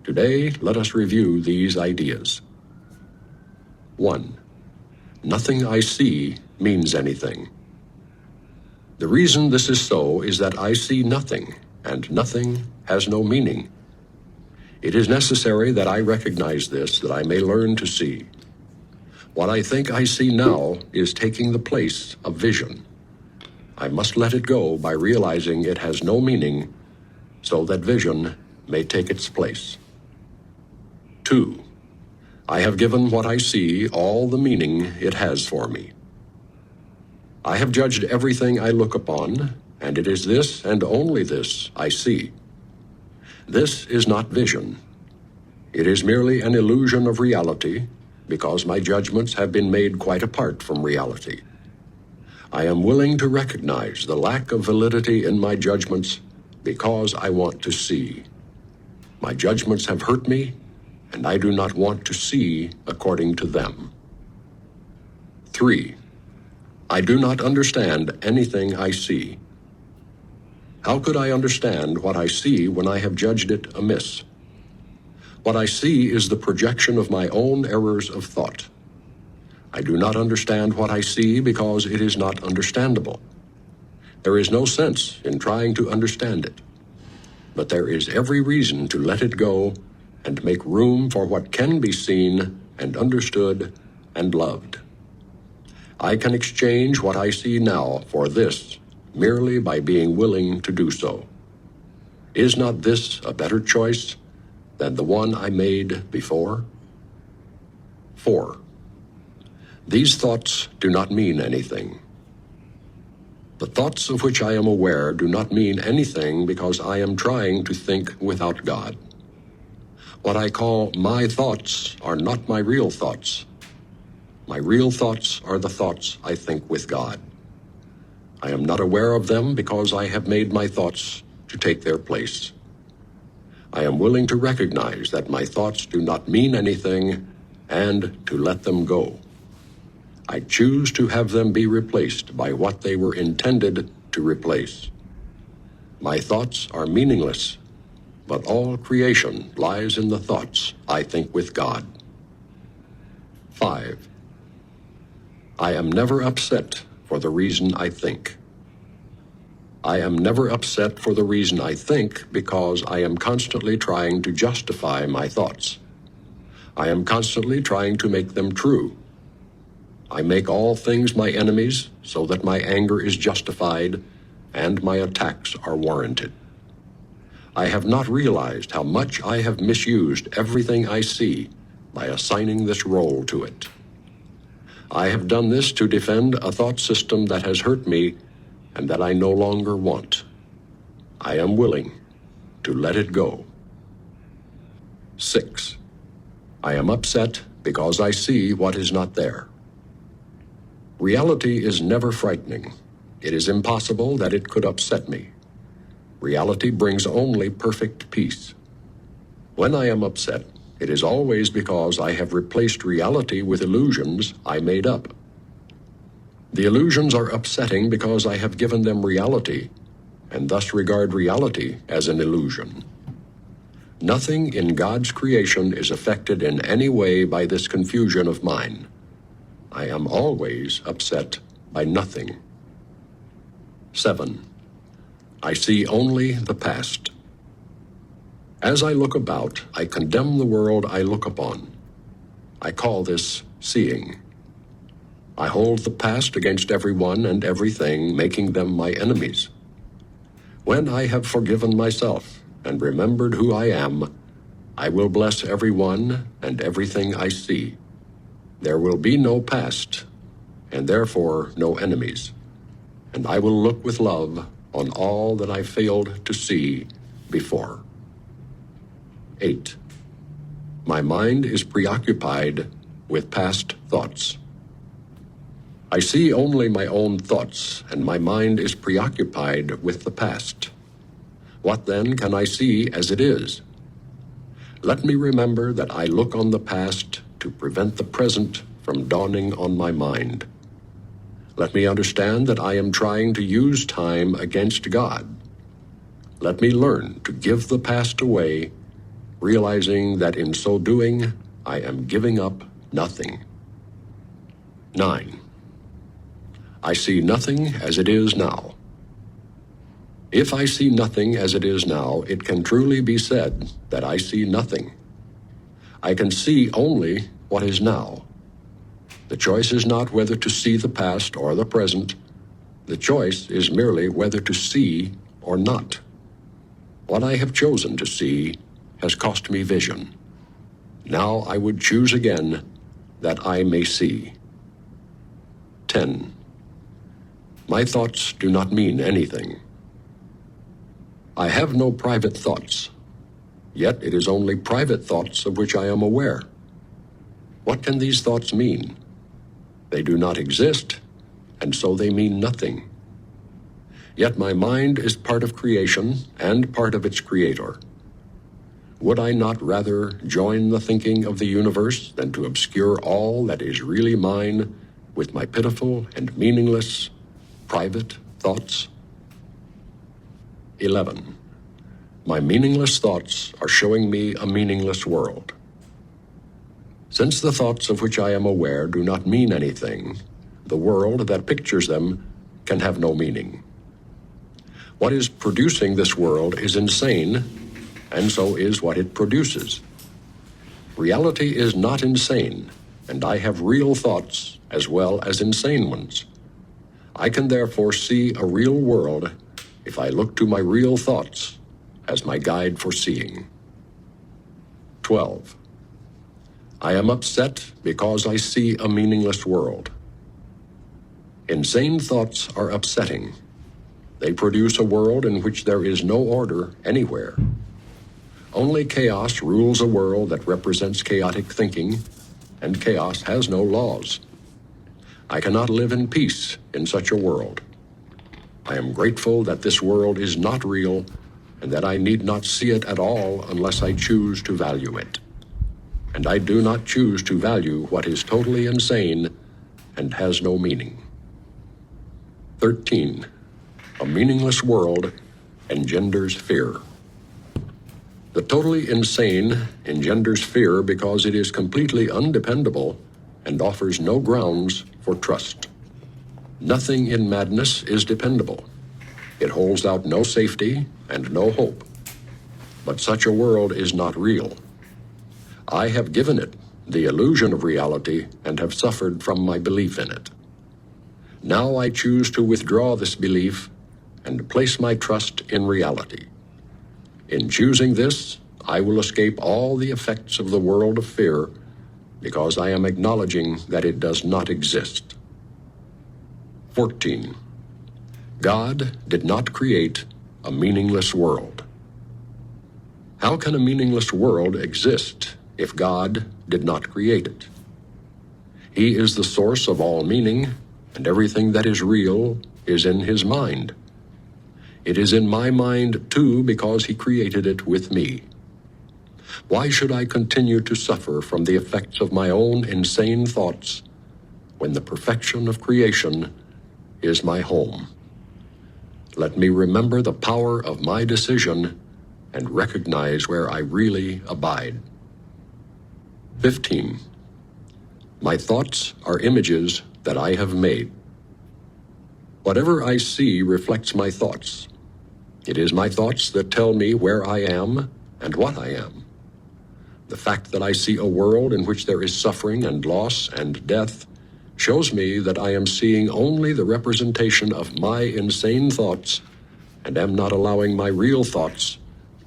Today, let us review these ideas. 1. Nothing I see means anything. The reason this is so is that I see nothing, and nothing has no meaning. It is necessary that I recognize this, that I may learn to see. What I think I see now is taking the place of vision. I must let it go by realizing it has no meaning, so that vision may take its place. 2. I have given what I see all the meaning it has for me. I have judged everything I look upon, and it is this and only this I see. This is not vision. It is merely an illusion of reality, because my judgments have been made quite apart from reality. I am willing to recognize the lack of validity in my judgments because I want to see. My judgments have hurt me, and I do not want to see according to them. 3. I do not understand anything I see. How could I understand what I see when I have judged it amiss? What I see is the projection of my own errors of thought. I do not understand what I see because it is not understandable. There is no sense in trying to understand it, but there is every reason to let it go and make room for what can be seen and understood and loved. I can exchange what I see now for this merely by being willing to do so. Is not this a better choice than the one I made before? 4. These thoughts do not mean anything. The thoughts of which I am aware do not mean anything because I am trying to think without God. What I call my thoughts are not my real thoughts. My real thoughts are the thoughts I think with God. I am not aware of them because I have made my thoughts to take their place. I am willing to recognize that my thoughts do not mean anything and to let them go. I choose to have them be replaced by what they were intended to replace. My thoughts are meaningless, but all creation lies in the thoughts I think with God. 5. I am never upset for the reason I think. I am never upset for the reason I think because I am constantly trying to justify my thoughts. I am constantly trying to make them true. I make all things my enemies so that my anger is justified and my attacks are warranted. I have not realized how much I have misused everything I see by assigning this role to it. I have done this to defend a thought system that has hurt me and that I no longer want. I am willing to let it go. 6. I am upset because I see what is not there. Reality is never frightening. It is impossible that it could upset me. Reality brings only perfect peace. When I am upset, it is always because I have replaced reality with illusions I made up. The illusions are upsetting because I have given them reality, and thus regard reality as an illusion. Nothing in God's creation is affected in any way by this confusion of mine. I am always upset by nothing. 7. I see only the past. As I look about, I condemn the world I look upon. I call this seeing. I hold the past against everyone and everything, making them my enemies. When I have forgiven myself and remembered who I am, I will bless everyone and everything I see. There will be no past, and therefore no enemies, and I will look with love on all that I failed to see before. 8. My mind is preoccupied with past thoughts. I see only my own thoughts, and my mind is preoccupied with the past. What then can I see as it is? Let me remember that I look on the past to prevent the present from dawning on my mind. Let me understand that I am trying to use time against God. Let me learn to give the past away, realizing that in so doing, I am giving up nothing. 9. I see nothing as it is now. If I see nothing as it is now, it can truly be said that I see nothing. I can see only what is now. The choice is not whether to see the past or the present. The choice is merely whether to see or not. What I have chosen to see has cost me vision. Now I would choose again that I may see. 10. My thoughts do not mean anything. I have no private thoughts, yet it is only private thoughts of which I am aware. What can these thoughts mean? They do not exist, and so they mean nothing. Yet my mind is part of creation and part of its creator. Would I not rather join the thinking of the universe than to obscure all that is really mine with my pitiful and meaningless private thoughts? 11. My meaningless thoughts are showing me a meaningless world. Since the thoughts of which I am aware do not mean anything, the world that pictures them can have no meaning. What is producing this world is insane, and so is what it produces. Reality is not insane, and I have real thoughts as well as insane ones. I can therefore see a real world if I look to my real thoughts as my guide for seeing. 12. I am upset because I see a meaningless world. Insane thoughts are upsetting. They produce a world in which there is no order anywhere. Only chaos rules a world that represents chaotic thinking, and chaos has no laws. I cannot live in peace in such a world. I am grateful that this world is not real and that I need not see it at all unless I choose to value it. And I do not choose to value what is totally insane and has no meaning. 13. A meaningless world engenders fear. The totally insane engenders fear because it is completely undependable and offers no grounds for trust. Nothing in madness is dependable. It holds out no safety and no hope. But such a world is not real. I have given it the illusion of reality and have suffered from my belief in it. Now I choose to withdraw this belief and place my trust in reality. In choosing this, I will escape all the effects of the world of fear because I am acknowledging that it does not exist. 14. God did not create a meaningless world. How can a meaningless world exist if God did not create it? He is the source of all meaning, and everything that is real is in his mind. It is in my mind, too, because he created it with me. Why should I continue to suffer from the effects of my own insane thoughts when the perfection of creation is my home? Let me remember the power of my decision and recognize where I really abide. 15. My thoughts are images that I have made. Whatever I see reflects my thoughts. It is my thoughts that tell me where I am and what I am. The fact that I see a world in which there is suffering and loss and death shows me that I am seeing only the representation of my insane thoughts and am not allowing my real thoughts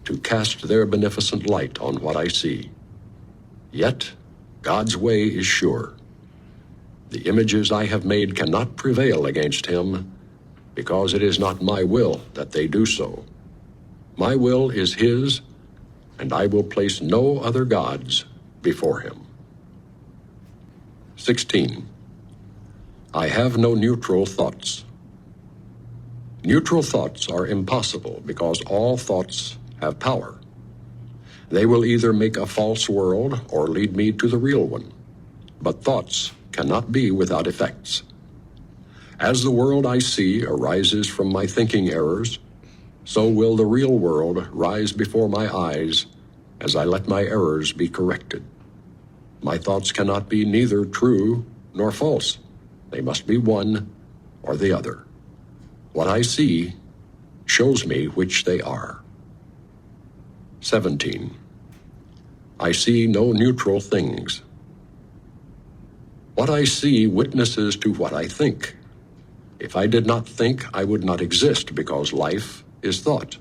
to cast their beneficent light on what I see. Yet, God's way is sure. The images I have made cannot prevail against him because it is not my will that they do so. My will is his, and I will place no other gods before him. 16. I have no neutral thoughts. Neutral thoughts are impossible because all thoughts have power. They will either make a false world or lead me to the real one. But thoughts cannot be without effects. As the world I see arises from my thinking errors, so will the real world rise before my eyes as I let my errors be corrected. My thoughts cannot be neither true nor false. They must be one or the other. What I see shows me which they are. 17. I see no neutral things. What I see witnesses to what I think. If I did not think, I would not exist, because life is thought.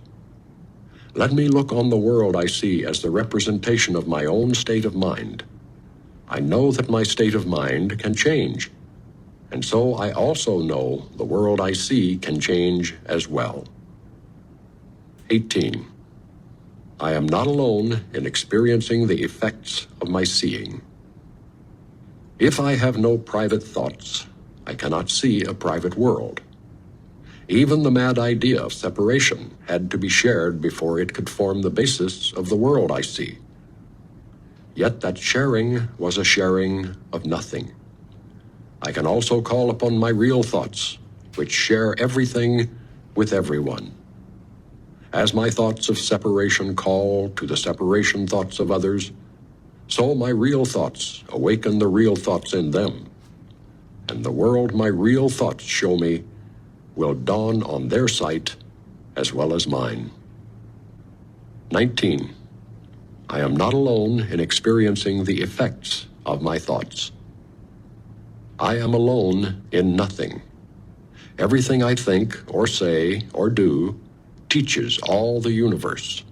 Let me look on the world I see as the representation of my own state of mind. I know that my state of mind can change, and so I also know the world I see can change as well. 18. I am not alone in experiencing the effects of my seeing. If I have no private thoughts, I cannot see a private world. Even the mad idea of separation had to be shared before it could form the basis of the world I see. Yet that sharing was a sharing of nothing. I can also call upon my real thoughts, which share everything with everyone. As my thoughts of separation call to the separation thoughts of others, so my real thoughts awaken the real thoughts in them, and the world my real thoughts show me will dawn on their sight as well as mine. 19. I am not alone in experiencing the effects of my thoughts. I am alone in nothing. Everything I think or say or do teaches all the universe.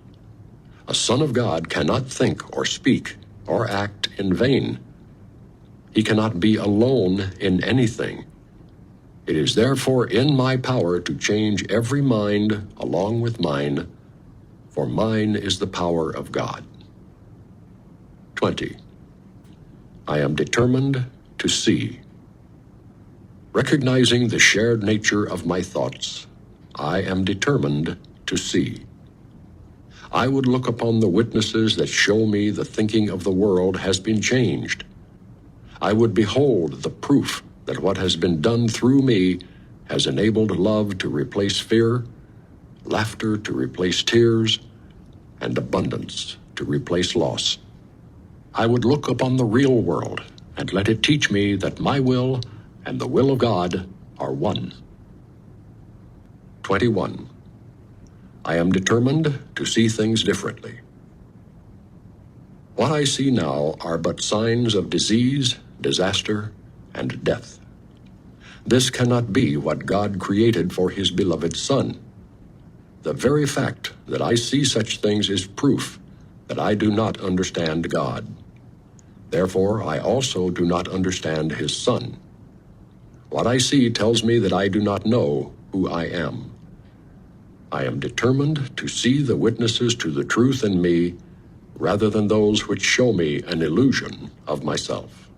A son of God cannot think or speak or act in vain. He cannot be alone in anything. It is therefore in my power to change every mind along with mine, for mine is the power of God. 20. I am determined to see. Recognizing the shared nature of my thoughts, I am determined to see. I would look upon the witnesses that show me the thinking of the world has been changed. I would behold the proof that what has been done through me has enabled love to replace fear, laughter to replace tears, and abundance to replace loss. I would look upon the real world and let it teach me that my will and the will of God are one. 21. I am determined to see things differently. What I see now are but signs of disease, disaster, and death. This cannot be what God created for His beloved Son. The very fact that I see such things is proof that I do not understand God. Therefore, I also do not understand His Son. What I see tells me that I do not know who I am. I am determined to see the witnesses to the truth in me rather than those which show me an illusion of myself.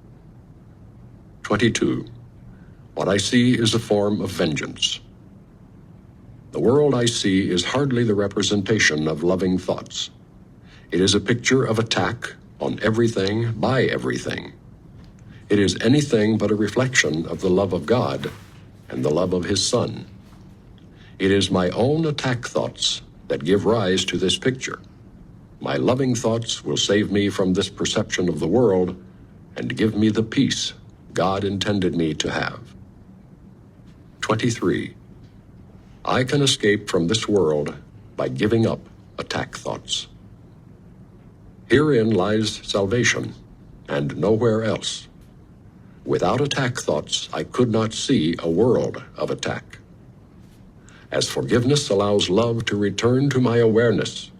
22. What I see is a form of vengeance. The world I see is hardly the representation of loving thoughts. It is a picture of attack on everything by everything. It is anything but a reflection of the love of God and the love of His Son. It is my own attack thoughts that give rise to this picture. My loving thoughts will save me from this perception of the world and give me the peace God intended me to have. 23. I can escape from this world by giving up attack thoughts. Herein lies salvation, and nowhere else. Without attack thoughts, I could not see a world of attack. As forgiveness allows love to return to my awareness,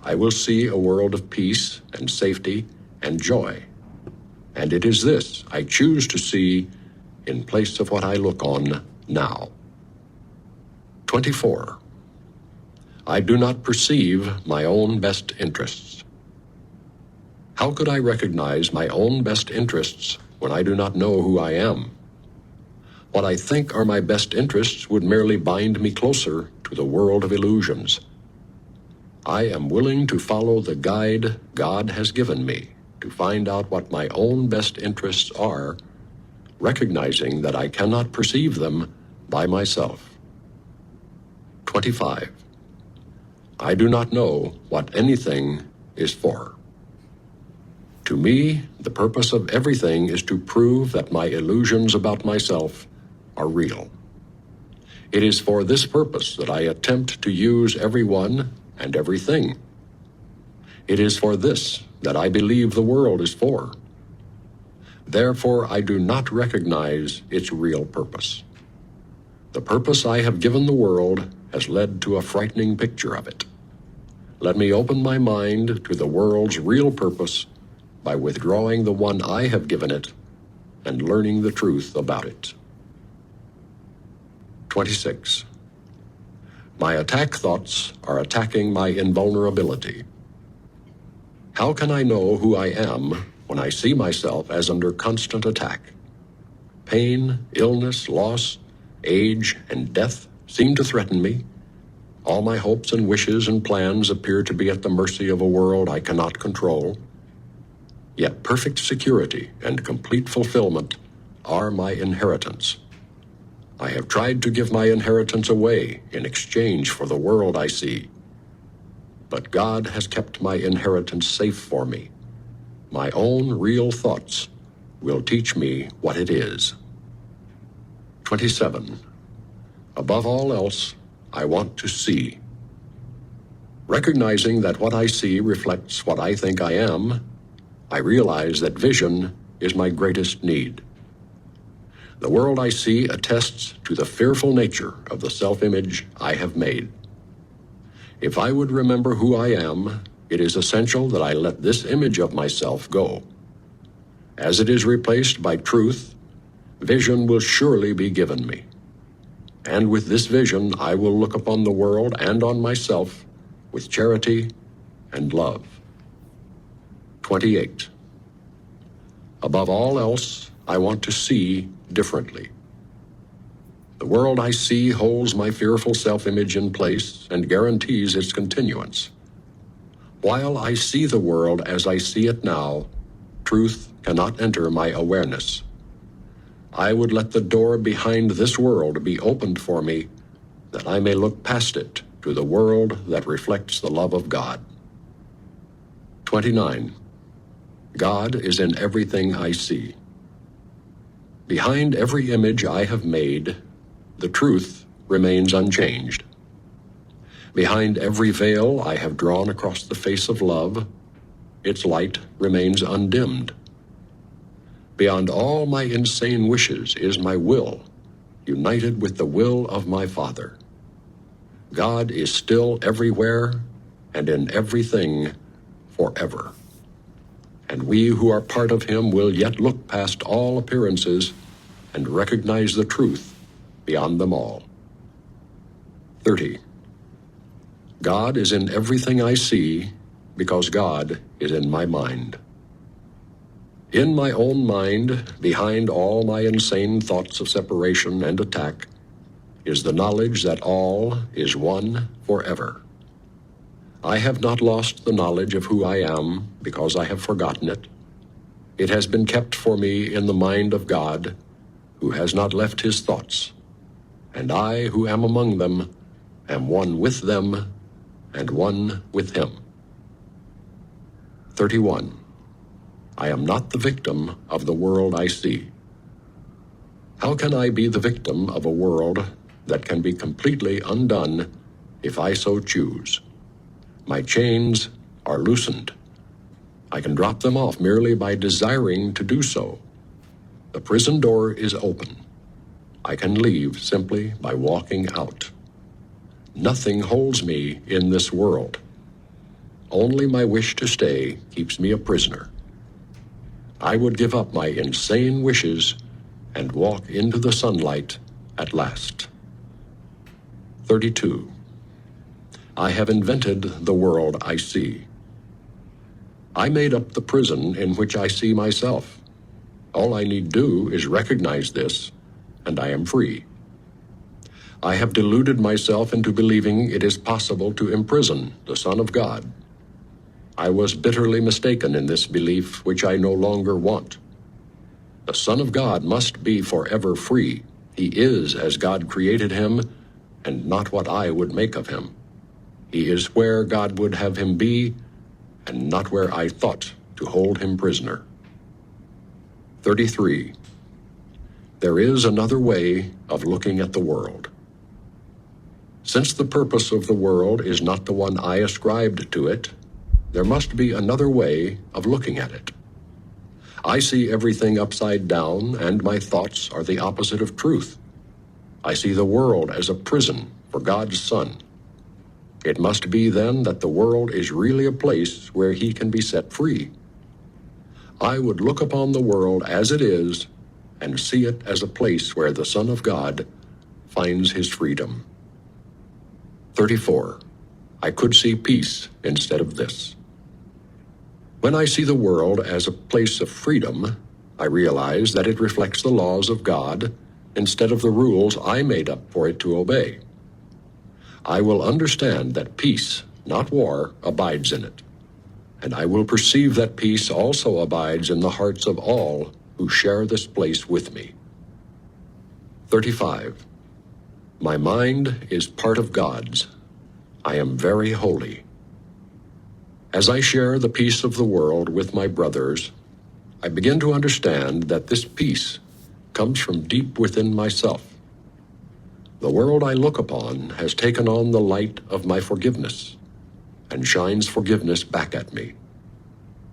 I will see a world of peace and safety and joy. And it is this I choose to see in place of what I look on now. 24. I do not perceive my own best interests. How could I recognize my own best interests when I do not know who I am? What I think are my best interests would merely bind me closer to the world of illusions. I am willing to follow the guide God has given me to find out what my own best interests are, recognizing that I cannot perceive them by myself. 25. I do not know what anything is for. To me, the purpose of everything is to prove that my illusions about myself are real. It is for this purpose that I attempt to use everyone and everything. It is for this that I believe the world is for. Therefore, I do not recognize its real purpose. The purpose I have given the world has led to a frightening picture of it. Let me open my mind to the world's real purpose by withdrawing the one I have given it and learning the truth about it. 26. My attack thoughts are attacking my invulnerability. How can I know who I am when I see myself as under constant attack? Pain, illness, loss, age, and death seem to threaten me. All my hopes and wishes and plans appear to be at the mercy of a world I cannot control. Yet perfect security and complete fulfillment are my inheritance. I have tried to give my inheritance away in exchange for the world I see. But God has kept my inheritance safe for me. My own real thoughts will teach me what it is. 27. Above all else, I want to see. Recognizing that what I see reflects what I think I am, I realize that vision is my greatest need. The world I see attests to the fearful nature of the self-image I have made. If I would remember who I am, it is essential that I let this image of myself go. As it is replaced by truth, vision will surely be given me. And with this vision, I will look upon the world and on myself with charity and love. 28. Above all else, I want to see differently. The world I see holds my fearful self-image in place and guarantees its continuance. While I see the world as I see it now, truth cannot enter my awareness. I would let the door behind this world be opened for me, that I may look past it to the world that reflects the love of God. 29. God is in everything I see. Behind every image I have made, the truth remains unchanged. Behind every veil I have drawn across the face of love, its light remains undimmed. Beyond all my insane wishes is my will, united with the will of my Father. God is still everywhere and in everything forever. And we who are part of him will yet look past all appearances and recognize the truth beyond them all. 30. God is in everything I see because God is in my mind. In my own mind, behind all my insane thoughts of separation and attack, is the knowledge that all is one forever. I have not lost the knowledge of who I am because I have forgotten it. It has been kept for me in the mind of God, who has not left his thoughts, and I, who am among them, am one with them and one with him. 31. I am not the victim of the world I see. How can I be the victim of a world that can be completely undone if I so choose? My chains are loosened. I can drop them off merely by desiring to do so. The prison door is open. I can leave simply by walking out. Nothing holds me in this world. Only my wish to stay keeps me a prisoner. I would give up my insane wishes and walk into the sunlight at last. 32. I have invented the world I see. I made up the prison in which I see myself. All I need do is recognize this, and I am free. I have deluded myself into believing it is possible to imprison the Son of God. I was bitterly mistaken in this belief, which I no longer want. The Son of God must be forever free. He is as God created him, and not what I would make of him. He is where God would have him be, and not where I thought to hold him prisoner. 33. There is another way of looking at the world. Since the purpose of the world is not the one I ascribed to it, there must be another way of looking at it. I see everything upside down, and my thoughts are the opposite of truth. I see the world as a prison for God's Son. It must be then that the world is really a place where he can be set free. I would look upon the world as it is and see it as a place where the Son of God finds his freedom. 34. I could see peace instead of this. When I see the world as a place of freedom, I realize that it reflects the laws of God instead of the rules I made up for it to obey. I will understand that peace, not war, abides in it, and I will perceive that peace also abides in the hearts of all who share this place with me. 35. My mind is part of God's. I am very holy. As I share the peace of the world with my brothers, I begin to understand that this peace comes from deep within myself. The world I look upon has taken on the light of my forgiveness and shines forgiveness back at me.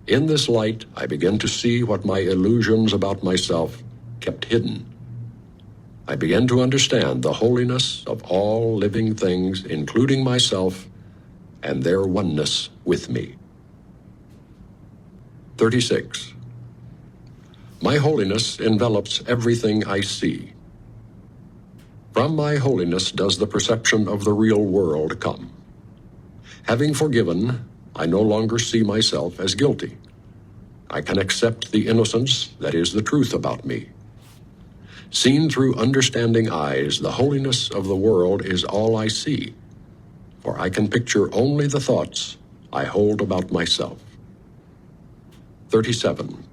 In this light, I begin to see what my illusions about myself kept hidden. I begin to understand the holiness of all living things, including myself, and their oneness with me. 36. My holiness envelops everything I see. From my holiness does the perception of the real world come. Having forgiven, I no longer see myself as guilty. I can accept the innocence that is the truth about me. Seen through understanding eyes, the holiness of the world is all I see, for I can picture only the thoughts I hold about myself. 37.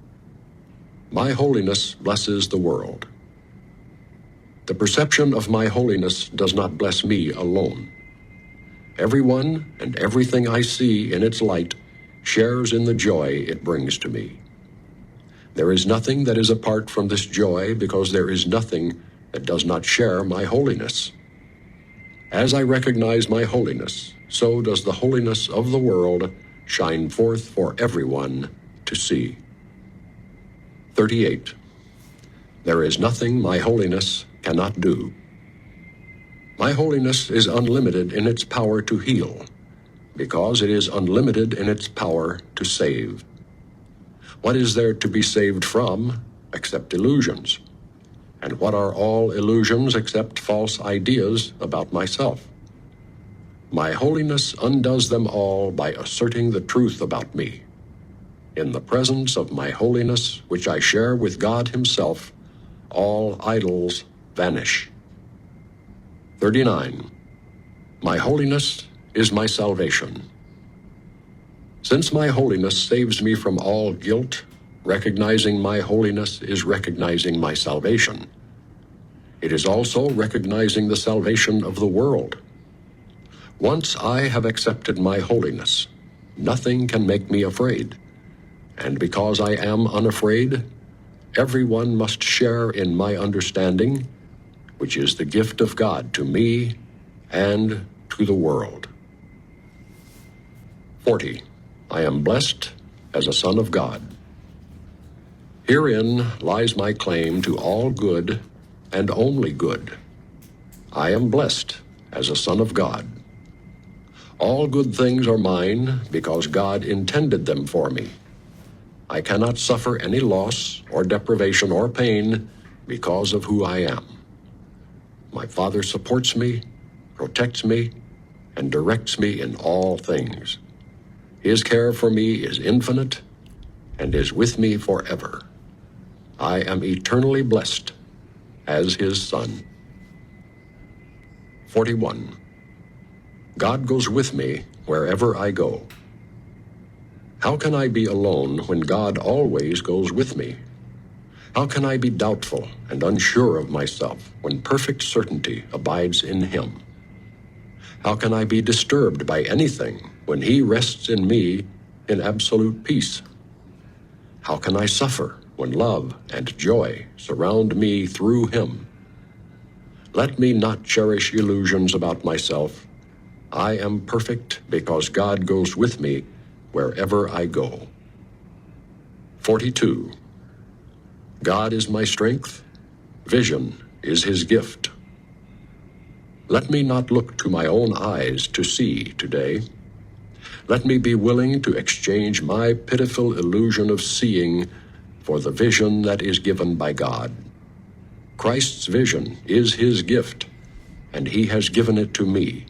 My holiness blesses the world. The perception of my holiness does not bless me alone. Everyone and everything I see in its light shares in the joy it brings to me. There is nothing that is apart from this joy because there is nothing that does not share my holiness. As I recognize my holiness, so does the holiness of the world shine forth for everyone to see. 38. There is nothing my holiness cannot do. My holiness is unlimited in its power to heal, because it is unlimited in its power to save. What is there to be saved from except illusions? And what are all illusions except false ideas about myself? My holiness undoes them all by asserting the truth about me. In the presence of my holiness, which I share with God himself, all idols vanish. 39. My holiness is my salvation. Since my holiness saves me from all guilt, recognizing my holiness is recognizing my salvation. It is also recognizing the salvation of the world. Once I have accepted my holiness, nothing can make me afraid. And because I am unafraid, everyone must share in my understanding, which is the gift of God to me and to the world. 40. I am blessed as a son of God. Herein lies my claim to all good and only good. I am blessed as a son of God. All good things are mine because God intended them for me. I cannot suffer any loss or deprivation or pain because of who I am. My Father supports me, protects me, and directs me in all things. His care for me is infinite and is with me forever. I am eternally blessed as his son. 41. God goes with me wherever I go. How can I be alone when God always goes with me? How can I be doubtful and unsure of myself when perfect certainty abides in him? How can I be disturbed by anything when he rests in me in absolute peace? How can I suffer when love and joy surround me through him? Let me not cherish illusions about myself. I am perfect because God goes with me wherever I go. 42. God is my strength. Vision is his gift. Let me not look to my own eyes to see today. Let me be willing to exchange my pitiful illusion of seeing for the vision that is given by God. Christ's vision is his gift, and he has given it to me.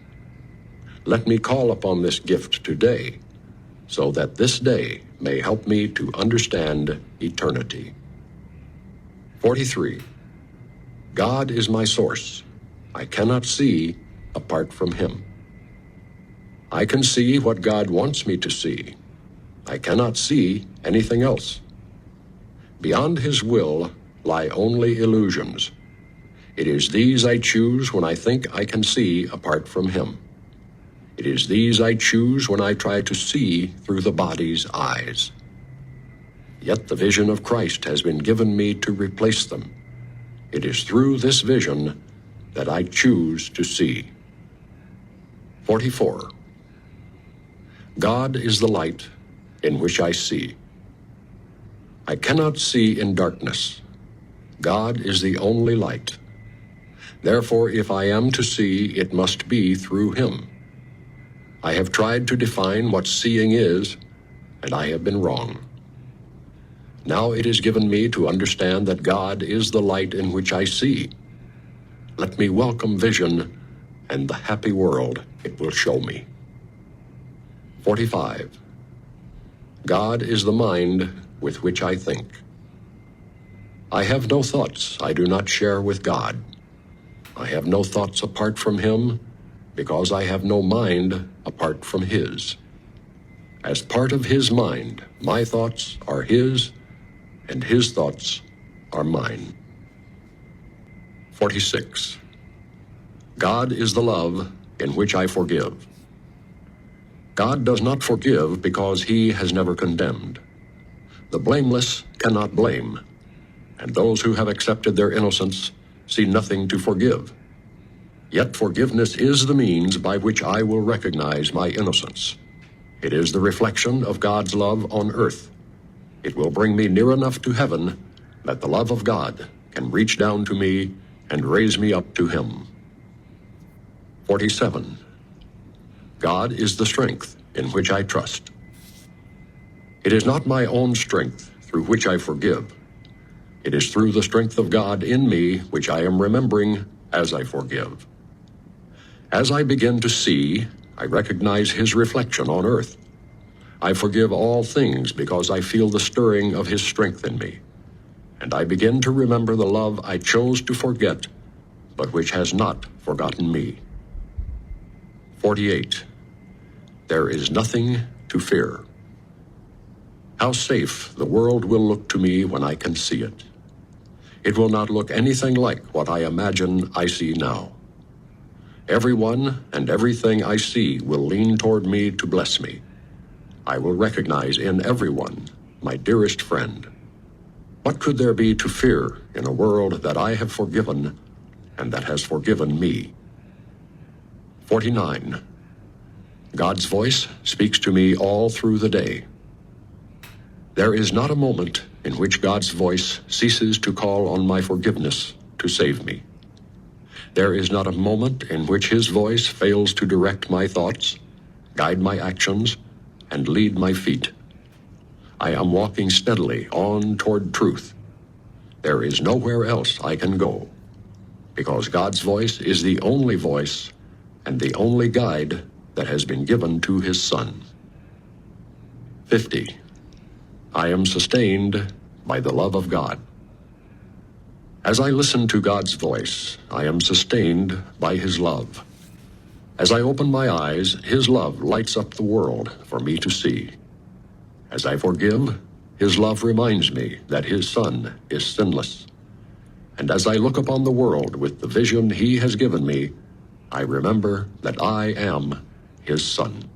Let me call upon this gift today, so that this day may help me to understand eternity. 43. God is my source. I cannot see apart from him. I can see what God wants me to see. I cannot see anything else. Beyond his will lie only illusions. It is these I choose when I think I can see apart from him. It is these I choose when I try to see through the body's eyes. Yet the vision of Christ has been given me to replace them. It is through this vision that I choose to see. 44. God is the light in which I see. I cannot see in darkness. God is the only light. Therefore, if I am to see, it must be through him. I have tried to define what seeing is, and I have been wrong. Now it is given me to understand that God is the light in which I see. Let me welcome vision and the happy world it will show me. 45. God is the mind with which I think. I have no thoughts I do not share with God. I have no thoughts apart from him, because I have no mind apart from his. As part of his mind, my thoughts are his, and his thoughts are mine. 46. God is the love in which I forgive. God does not forgive because he has never condemned. The blameless cannot blame, and those who have accepted their innocence see nothing to forgive. Yet forgiveness is the means by which I will recognize my innocence. It is the reflection of God's love on earth. It will bring me near enough to heaven that the love of God can reach down to me and raise me up to him. 47. God is the strength in which I trust. It is not my own strength through which I forgive. It is through the strength of God in me which I am remembering as I forgive. As I begin to see, I recognize his reflection on earth. I forgive all things because I feel the stirring of his strength in me, and I begin to remember the love I chose to forget, but which has not forgotten me. 48. There is nothing to fear. How safe the world will look to me when I can see it. It will not look anything like what I imagine I see now. Everyone and everything I see will lean toward me to bless me. I will recognize in everyone my dearest friend. What could there be to fear in a world that I have forgiven and that has forgiven me? 49. God's voice speaks to me all through the day. There is not a moment in which God's voice ceases to call on my forgiveness to save me. There is not a moment in which his voice fails to direct my thoughts, guide my actions, and lead my feet. I am walking steadily on toward truth. There is nowhere else I can go, because God's voice is the only voice and the only guide that has been given to his Son. 50. I am sustained by the love of God. As I listen to God's voice, I am sustained by his love. As I open my eyes, his love lights up the world for me to see. As I forgive, his love reminds me that his Son is sinless. And as I look upon the world with the vision he has given me, I remember that I am his son.